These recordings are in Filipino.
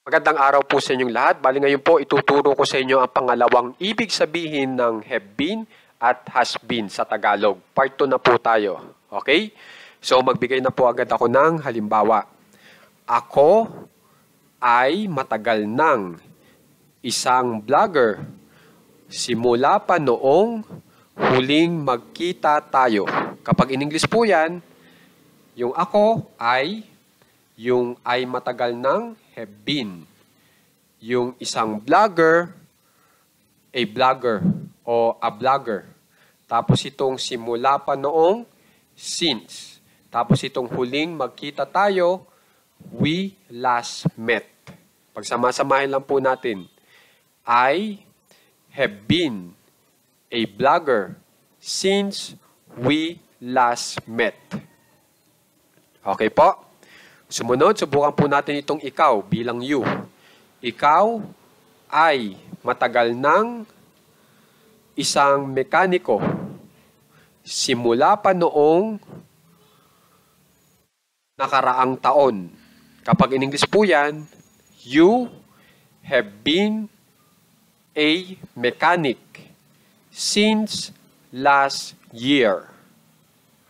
Magandang araw po sa inyong lahat. Bali ngayon po ituturo ko sa inyo ang pangalawang ibig sabihin ng have been at has been sa Tagalog. Part 2 na po tayo. Okay? So magbigay na po agad ako ng halimbawa. Ako ay matagal ng isang vlogger. Simula pa noong huling magkita tayo. Kapag in English po yan, yung ako ay, yung ay matagal ng have been. Yung isang vlogger, a vlogger o a vlogger. Tapos itong simula pa noong, since. Tapos itong huling magkita tayo, we last met. Pagsama-samahin lang po natin. I have been a vlogger since we last met. Okay po? Sumunod, subukan po natin itong ikaw bilang you. Ikaw ay matagal ng isang mekaniko. Simula pa noong nakaraang taon. Kapag in English po yan, you have been a mechanic since last year.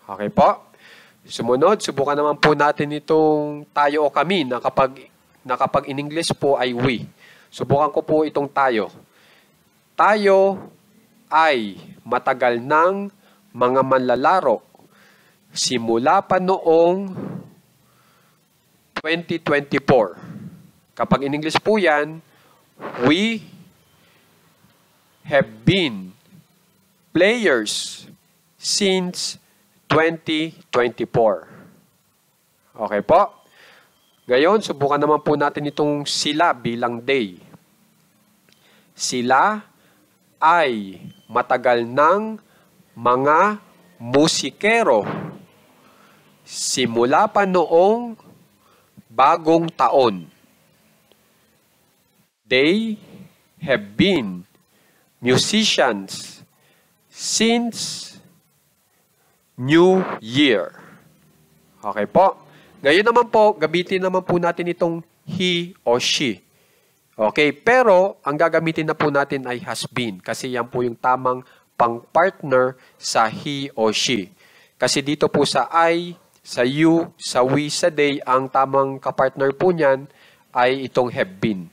Okay po? Sumunod, subukan naman po natin itong tayo o kami na kapag in English po ay we. Subukan ko po itong tayo. Tayo ay matagal ng mga manlalaro. Simula pa noong 2024. Kapag in English po yan, we have been players since 2024. Okay po? Ngayon, subukan naman po natin itong sila bilang they. Sila ay matagal ng mga musikero. Simula pa noong bagong taon. They have been musicians since New Year. Okay po? Ngayon naman po, gamitin naman po natin itong he o she. Okay? Pero, ang gagamitin na po natin ay has been. Kasi yan po yung tamang pang-partner sa he o she. Kasi dito po sa I, sa you, sa we, sa they, ang tamang kapartner po niyan ay itong have been.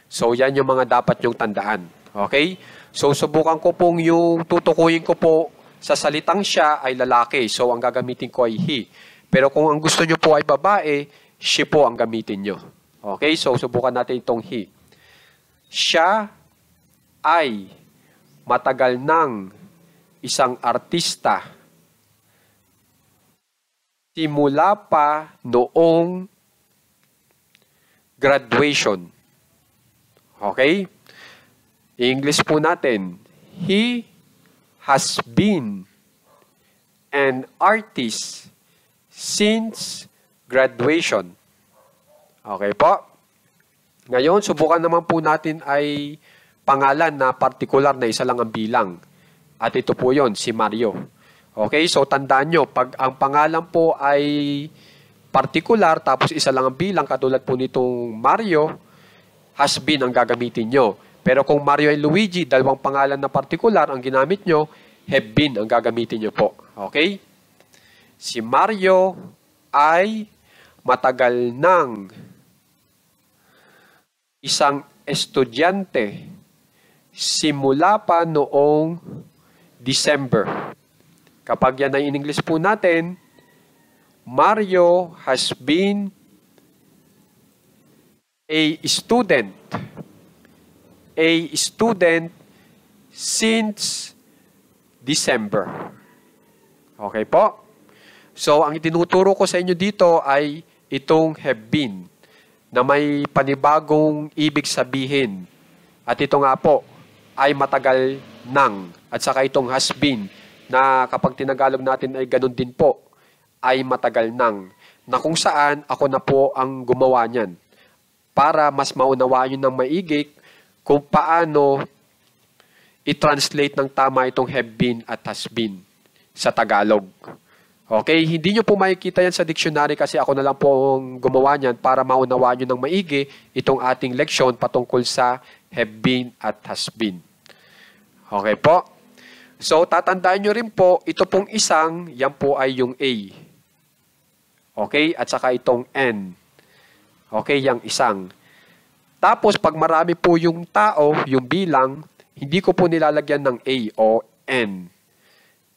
So, yan yung mga dapat yung tandaan. Okay? So, subukan ko pong yung tutukuyin ko po sa salitang siya ay lalaki. So, ang gagamitin ko ay he. Pero kung ang gusto nyo po ay babae, she po ang gamitin nyo. Okay? So, subukan natin itong he. Siya ay matagal ng isang artista. Simula pa noong graduation. Okay? English po natin. He has been an artist since graduation. Okay po? Ngayon, subukan naman po natin ay pangalan na partikular na isa lang ang bilang. At ito po yon, si Mario. Okay, so tandaan nyo, pag ang pangalan po ay partikular tapos isa lang ang bilang, katulad po nitong Mario, has been ang gagamitin nyo. Pero kung Mario and Luigi, dalawang pangalan na partikular ang ginamit nyo, have been ang gagamitin nyo po. Okay? Si Mario ay matagal ng isang estudyante simula pa noong December. Kapag yan ay in English po natin, Mario has been a student since December. Okay po? So, ang itinuturo ko sa inyo dito ay itong have been na may panibagong ibig sabihin. At ito nga po ay matagal nang. At saka itong has been na kapag tinagalog natin ay ganun din po ay matagal nang. Na kung saan ako na po ang gumawa niyan. Para mas maunawaan nyo ng maigi kung paano i-translate ng tama itong have been at has been sa Tagalog. Okay, hindi nyo po makikita yan sa dictionary kasi ako na lang po ang gumawa niyan para maunawaan nyo ng maigi itong ating leksyon patungkol sa have been at has been. Okay po? So, tatandaan nyo rin po, ito pong isang, yan po ay yung A. Okay? At saka itong N. Okay, yung isang. Tapos, pag marami po yung tao, yung bilang, hindi ko po nilalagyan ng A o N.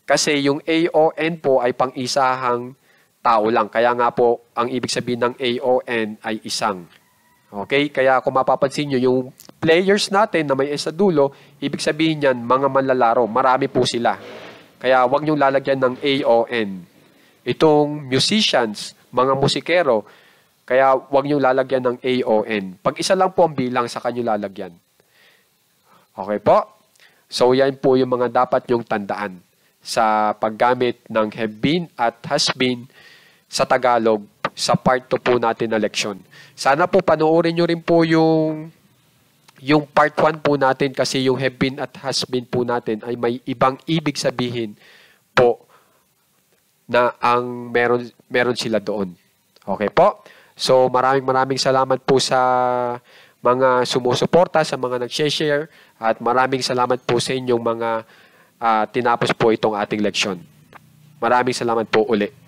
Kasi yung A o N po ay pang-isahang tao lang. Kaya nga po, ang ibig sabihin ng A o N ay isang. Okay? Kaya kung mapapansin nyo, yung players natin na may S sa dulo, ibig sabihin yan, mga manlalaro. Marami po sila. Kaya huwag nyo lalagyan ng A o N. Itong musicians, mga musikero, kaya huwag nyo lalagyan ng A o N. Pag isa lang po ang bilang, saka nyo lalagyan. Okay po? So, yan po yung mga dapat nyong tandaan sa paggamit ng have been at has been sa Tagalog sa part 2 po natin na leksyon. Sana po panoorin nyo rin po yung part 1 po natin kasi yung have been at has been po natin ay may ibang ibig sabihin po na ang meron sila doon. Okay po? So maraming salamat po sa mga sumusuporta, sa mga nag-share at maraming salamat po sa inyong mga tinapos po itong ating leksyon. Maraming salamat po uli.